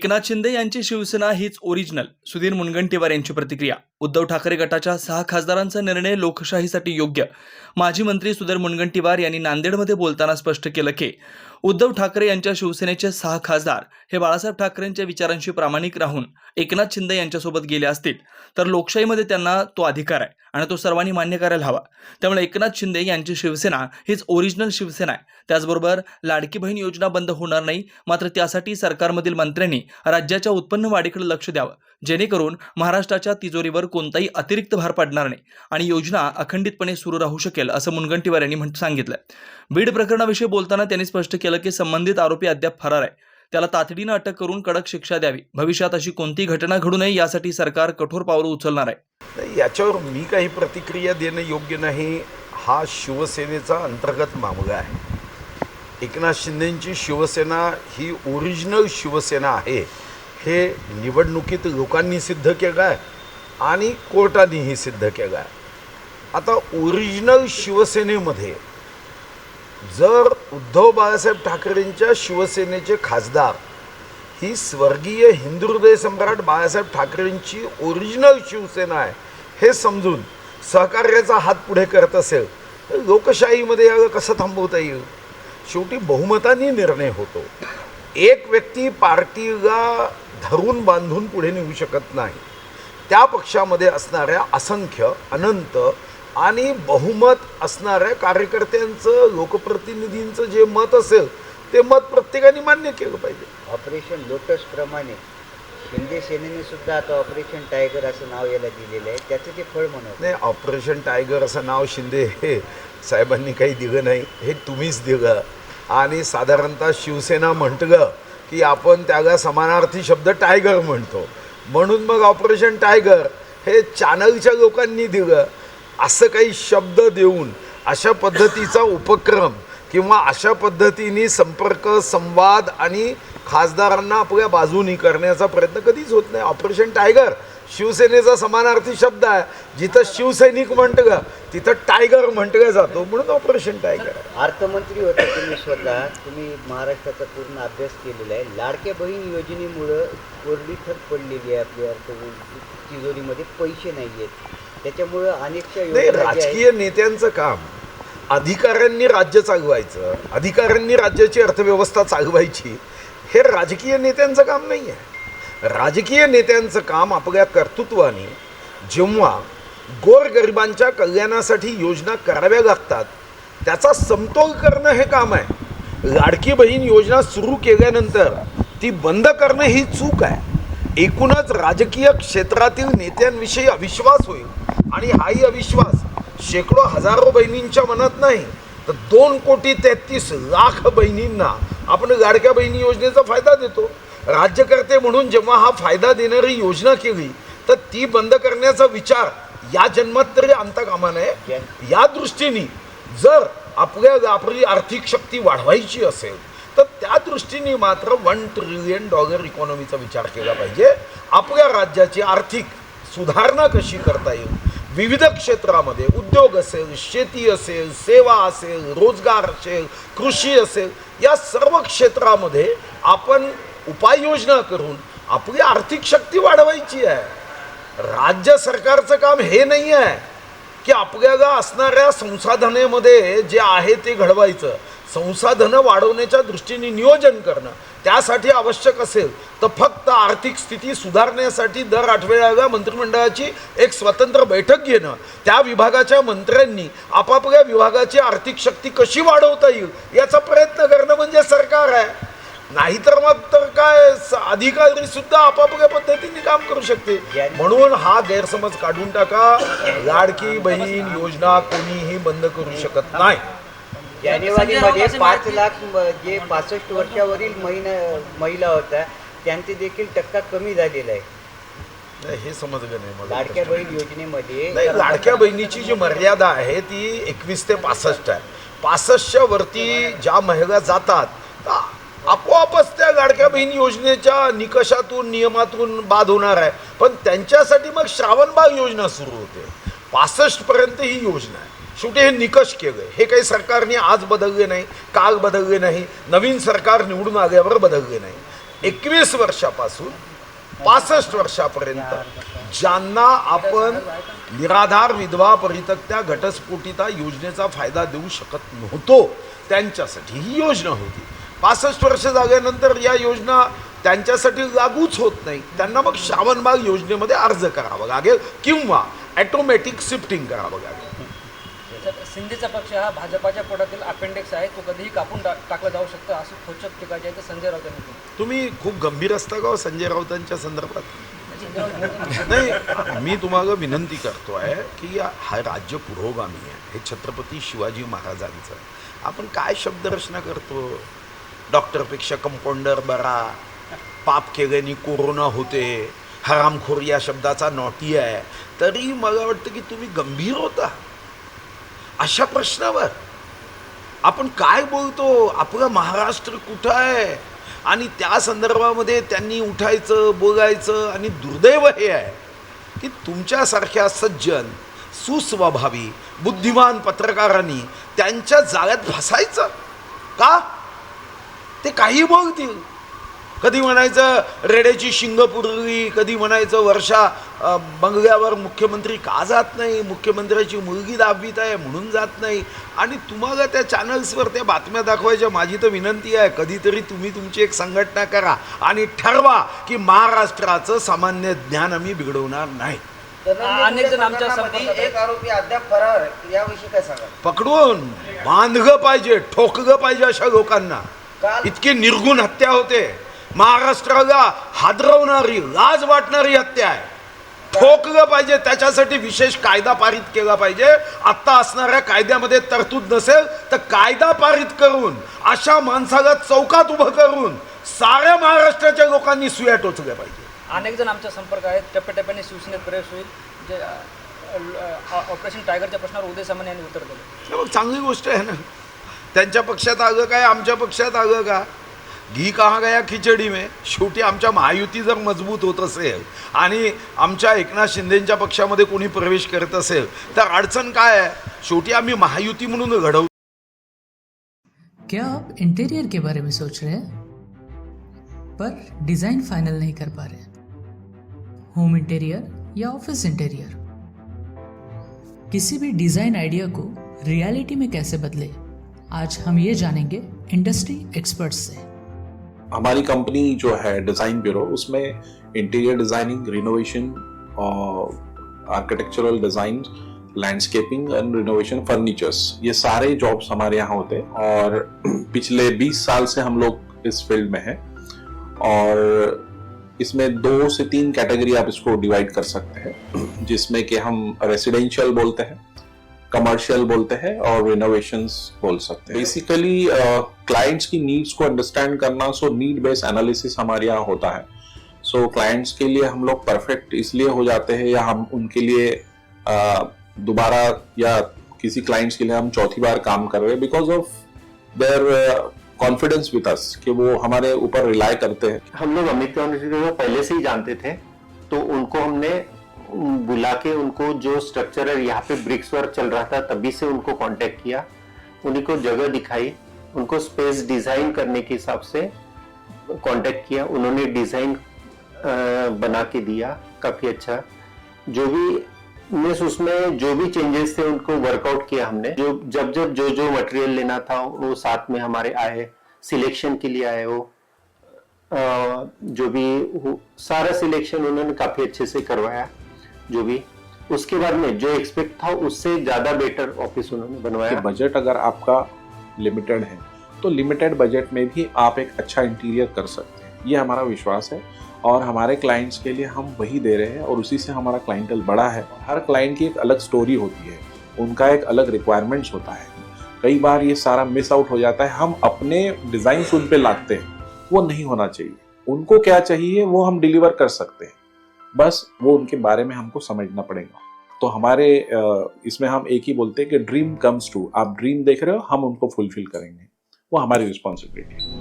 एकनाथ शिंदे यांची शिवसेना हीच ओरिजिनल. सुधीर मुनगंटीवार यांची प्रतिक्रिया. उद्धव ठाकरे गटाच्या 6 खासदारांचा निर्णय लोकशाहीसाठी योग्य. माजी मंत्री सुधीर मुनगंटीवार यांनी नांदेडमध्ये बोलताना स्पष्ट केलं की उद्धव ठाकरे यांच्या शिवसेनेचे 6 खासदार हे बाळासाहेब ठाकरेंच्या विचारांशी प्रामाणिक राहून एकनाथ शिंदे यांच्यासोबत गेले असतील तर लोकशाहीमध्ये त्यांना तो अधिकार आहे आणि तो सर्वांनी मान्य करायला हवा. त्यामुळे एकनाथ शिंदे यांची शिवसेना हीच ओरिजिनल शिवसेना आहे. त्याचबरोबर लाडकी बहीण योजना बंद होणार नाही, मात्र त्यासाठी सरकारमधील मंत्र्यांनी राज्याच्या उत्पन्न वाढीकडे लक्ष द्यावं, जेणेकरून महाराष्ट्राच्या तिजोरीवर कोणताही अतिरिक्त भार पडणार नाही आणि योजना अखंडितपणे सुरू राहू शकेल, असं मुनगंटीवार यांनी सांगितलं. बीड प्रकरणाविषयी बोलताना त्यांनी स्पष्ट केलं की संबंधित आरोपी अद्याप फरार आहे. त्याला तातडीनं अटक करून कडक शिक्षा द्यावी. भविष्यात अशी कोणतीही घटना घडू नये यासाठी सरकार कठोर पावलं उचलणार आहे. याच्यावर मी काही प्रतिक्रिया देणं योग्य नाही. हा शिवसेनेचा अंतर्गत मामला आहे. एकनाथ शिंदेंची शिवसेना ही ओरिजिनल शिवसेना आहे हे निवडणुकीत लोकांनी सिद्ध केलं आहे आणि कोर्टानेही सिद्ध केलं आहे. आता ओरिजिनल शिवसेनेमध्ये जर उद्धव बाळासाहेब ठाकरेंच्या शिवसेनेचे खासदार ही स्वर्गीय हिंदू हृदय सम्राट बाळासाहेब ठाकरेंची ओरिजिनल शिवसेना आहे हे समजून सहकार्याचा हात पुढे करत असेल तर लोकशाहीमध्ये याला कसं थांबवता येईल? शेवटी बहुमताने निर्णय होतो. एक व्यक्ती पार्टीला धरून बांधून पुढे नेऊ शकत नाही. त्या पक्षामध्ये असणाऱ्या असंख्य अनंत आणि बहुमत असणाऱ्या कार्यकर्त्यांचं लोकप्रतिनिधींचं जे मत असेल ते मत प्रत्येकाने मान्य केलं पाहिजे. ऑपरेशन लोटस प्रमाणे शिंदे सेनेने सुद्धा आता ऑपरेशन टायगर असं नाव याला दिलेलं आहे. त्याचं ते फळ म्हणत नाही. ऑपरेशन टायगर असं नाव शिंदे हे साहेबांनी काही दिलं नाही, हे तुम्हीच दिलं. आणि साधारणतः शिवसेना म्हटलं की आपण त्याला समानार्थी शब्द टायगर म्हणतो, म्हणून मग ऑपरेशन टायगर हे चॅनलच्या लोकांनी दिलं. असं काही शब्द देऊन अशा पद्धतीचा उपक्रम किंवा अशा पद्धतीने संपर्क संवाद आणि खासदारांना आपल्या बाजूनी करण्याचा प्रयत्न कधीच होत नाही. ऑपरेशन टायगर शिवसेनेचा समानार्थी शब्द आहे. जिथं शिवसैनिक म्हटलं तिथं टायगर म्हटलं जातो, म्हणून ऑपरेशन टायगर. अर्थमंत्री होता तुम्ही स्वतः, तुम्ही महाराष्ट्राचा पूर्ण अभ्यास केलेला आहे. लाडक्या बहीण योजनेमुळं कोरडी थक पडलेली आहे. आपल्या तिजोरीमध्ये पैसे नाही आहेत, त्याच्यामुळं अनेकशा योजना. राजकीय नेत्यांचं काम अधिकाऱ्यांनी राज्य चालवायचं, अधिकाऱ्यांनी राज्याची अर्थव्यवस्था चालवायची, हे राजकीय नेत्यांचं काम नाही आहे. राजकीय नेत्यांचं काम आपल्या कर्तृत्वाने जेव्हा गोरगरिबांच्या कल्याणासाठी योजना कराव्या लागतात त्याचा समतोल करणं हे काम आहे. लाडकी बहीण योजना सुरू केल्यानंतर ती बंद करणं ही चूक आहे. एकूणच राजकीय क्षेत्रातील नेत्यांविषयी अविश्वास होईल आणि हाही अविश्वास शेकडो हजारो बहिणींच्या मनात नाही तर 2,33,00,000 बहिणींना आपण लाडक्या बहिणी योजनेचा फायदा देतो. राज्यकर्ते म्हणून जेव्हा हा फायदा देणारी योजना केली तर ती बंद करण्याचा विचार या जन्मात तरी आणता कामा नये. या दृष्टीने जर आपल्याला आपली आर्थिक शक्ती वाढवायची असेल तर त्या दृष्टीने मात्र $1 ट्रिलियन इकॉनॉमीचा विचार केला पाहिजे. आपल्या राज्याची आर्थिक सुधारणा कशी करता येईल, विविध क्षेत्रामध्ये उद्योग असेल, शेती असेल, सेवा असेल, रोजगार असेल, कृषी असेल, या सर्व क्षेत्रामध्ये आपण उपाययोजना करून आपली आर्थिक शक्ती वाढवायची आहे. राज्य सरकारचं काम हे नाही आहे की आपल्याला असणाऱ्या संसाधनेमध्ये जे आहे ते घडवायचं. संसाधनं वाढवण्याच्या दृष्टीने नियोजन करणं त्यासाठी आवश्यक असेल तर फक्त आर्थिक स्थिती सुधारण्यासाठी दर आठवड्याला मंत्रिमंडळाची एक स्वतंत्र बैठक घेणं, त्या विभागाच्या मंत्र्यांनी आपापल्या विभागाची आर्थिक शक्ती कशी वाढवता येईल याचा प्रयत्न करणं म्हणजे सरकार आहे. नाहीतर मग तर काय अधिकारी सुद्धा आपापल्या पद्धतीने काम करू शकते. म्हणून हा गैरसमज काढून टाका. लाडकी बहीण योजना कोणीही बंद करू शकत नाही. जानेवारीमध्ये 5 लाख जे 65 वर्षावरील महिला होत्या त्यांचे देखील टक्का कमी झालेला आहे. हे समजलं नाही मला. लाडक्या बहीण योजनेमध्ये लाडक्या बहिणीची जी मर्यादा आहे ती 21 ते 65 आहे. 65च्या वरती ज्या महिला जातात आपोआपच त्या लाडक्या बहीण योजनेच्या निकषातून नियमातून बाद होणार आहे. पण त्यांच्यासाठी मग श्रावणबाग योजना सुरू होते. 65 पर्यंत ही योजना आहे. शेवटी हे निकष केलं. हे काही सरकारने आज बदलले नाही, काल बदलले नाही, नवीन सरकार निवडून आल्यावर बदलले नाही. 21 वर्षापासून 65 वर्षापर्यंत ज्यांना आपण निराधार विधवा परित्यक्त्या घटस्फोटिता योजनेचा फायदा देऊ शकत नव्हतो त्यांच्यासाठी ही योजना होती. 65 वर्ष झाल्यानंतर या योजना त्यांच्यासाठी लागूच होत नाही. त्यांना मग श्रावणबाग योजनेमध्ये अर्ज करावा लागेल किंवा ॲटोमॅटिक शिफ्टिंग करावं लागेल. शिंदेचा पक्ष हा भाजपाच्या पोटातील अपेंडिक्स आहे, तो कधीही कापून टाकला जाऊ शकतो असं खोचक टीका जी आहे ते संजय राऊत यांनी केली. तुम्ही खूप गंभीर असता का हो संजय राऊतांच्या संदर्भात? नाही, मी तुम्हाला विनंती करतो आहे की हा राज्य पुरोगामी आहे, हे छत्रपती शिवाजी महाराजांचं आहे. आपण काय शब्दरचना करतो? डॉक्टरपेक्षा कंपाऊंडर बरा, पाप केल्याने कोरोना होते, हरामखोर या शब्दाचा नॉटी आहे. तरी मला वाटतं की तुम्ही गंभीर होता अशा प्रश्नावर. आपण काय बोलतो? आपलं महाराष्ट्र कुठं आहे? आणि त्या संदर्भामध्ये त्यांनी उठायचं, बोलायचं. आणि दुर्दैव हे आहे की तुमच्यासारख्या सज्जन, सुस्वभावी, बुद्धिमान पत्रकारांनी त्यांच्या जाळ्यात फसायचं का? ते काही बोलतील. कधी म्हणायचं रेड्याची शिंग पुरली, कधी म्हणायचं वर्षा बंगल्यावर मुख्यमंत्री का जात नाही, मुख्यमंत्र्याची मुलगी दाबीत आहे म्हणून जात नाही. आणि तुम्हाला त्या चॅनल्सवर त्या बातम्या दाखवायच्या. माझी तर विनंती आहे, कधीतरी तुम्ही तुमची एक संघटना करा आणि ठरवा की महाराष्ट्राचं सामान्य ज्ञान आम्ही बिघडवणार नाही. अनेक जण आमच्या एक आरोपी अद्याप फरार, याविषयी काय सांगा? पकडून बांधलं पाहिजे, ठोकलं पाहिजे अशा लोकांना. इतकी निर्गुण हत्या होते, महाराष्ट्राला हादरवणारी, लाज वाटणारी हत्या आहे. ठोकलं पाहिजे, त्याच्यासाठी विशेष कायदा पारित केला पाहिजे. आत्ता असणाऱ्या कायद्यामध्ये तरतूद नसेल तर कायदा पारित करून अशा माणसाला चौकात उभं करून साऱ्या महाराष्ट्राच्या लोकांनी सुया टोचल्या पाहिजे. अनेक जण आमच्या संपर्क आहेत. टप्प्याटप्प्याने शिवसेनेत प्रवेश होईल, जे ऑपरेशन टायगरच्या प्रश्नावर उदय सामंत यांनी उत्तर दिलं. मग चांगली गोष्ट आहे ना. त्यांच्या पक्षात आलं काय, आमच्या पक्षात आलं का? घी कहा गया खिचडी में. शेवटी आमच्या महायुती जर मजबूत होत असेल आणि आमच्या एकनाथ शिंदेंच्या पक्षामध्ये कोणी प्रवेश करत असेल तर अडचण काय आहे? शेवटी आम्ही महायुती म्हणून घडवू. क्या आप इंटीरियर के बारे में सोच रहे हैं पर डिज़ाइन फाइनल नहीं कर पा रहे? होम इंटीरियर या ऑफिस इंटीरियर, किसी भी डिज़ाइन आइडिया को रियलिटी में कैसे बदले, आज हम ये जानेंगे इंडस्ट्री एक्सपर्ट्स से. हमारी कंपनी जो है डिज़ाइन ब्यूरो, उसमें interior designing, renovation, architectural design, landscaping end renovation, furnitures, ये सारे जॉब्स हमारे यहाँ होते हैं. और पिछले 20 साल से हम लोग इस फील्ड में हैं. और इसमें 2 से 3 कैटेगरी आप इसको डिवाइड कर सकते हैं, जिसमें कि हम रेसिडेंशियल बोलते हैं, कमर्शियल बोलते हैं और रिनोवेशंस बोल सकते हैं. बेसिकली क्लाइंट्स की नीड्स को अंडरस्टैंड करना, सो नीड बेस्ड एनालिसिस हमारे यहाँ होता है. सो क्लाइंट्स के लिए हम लोग परफेक्ट इसलिए हो जाते हैं, या हम उनके लिए दोबारा, या किसी क्लाइंट्स के लिए हम चौथी बार काम कर रहे हैं because of their confidence with us, कि वो हमारे ऊपर रिलाई करते हैं. हम लोग अमित को पहले से ही जानते थे, तो उनको हमने बुला के उनको जो स्ट्रक्चर है, यहाँ पे ब्रिक्स वर्क चल रहा था तभी से उनको कांटेक्ट किया, उन्हीं को जगह दिखाई, उनको स्पेस डिजाइन करने के हिसाब से कांटेक्ट किया. उन्होंने डिजाइन बना के दिया काफी अच्छा. जो भी उसमें जो भी चेंजेस थे उनको वर्कआउट किया हमने. जब जो मटेरियल लेना था वो साथ में हमारे आए, सिलेक्शन के लिए आए. वो जो भी सारा सिलेक्शन उन्होंने काफी अच्छे से करवाया. जो भी उसके बाद में जो एक्सपेक्ट था उससे ज्यादा बेटर ऑफिस उन्होंने बनवाया. बजट अगर आपका लिमिटेड है तो लिमिटेड बजट में भी आप एक अच्छा इंटीरियर कर सकते हैं, ये हमारा विश्वास है. और हमारे क्लाइंट्स के लिए हम वही दे रहे हैं और उसी से हमारा क्लाइंटल बड़ा है. हर क्लाइंट की एक अलग स्टोरी होती है, उनका एक अलग रिक्वायरमेंट्स होता है. कई बार ये सारा मिस आउट हो जाता है. हम अपने डिज़ाइन उन पे लाते हैं, वो नहीं होना चाहिए. उनको क्या चाहिए वो हम डिलीवर कर सकते हैं, बस वो उनके बारे में हमको समझना पड़ेगा. तो हमारे इसमें हम एक ही बोलते हैं कि ड्रीम कम्स ट्रू. आप ड्रीम देख रहे हो, हम उनको फुलफिल करेंगे, वो हमारी रिस्पॉन्सिबिलिटी है.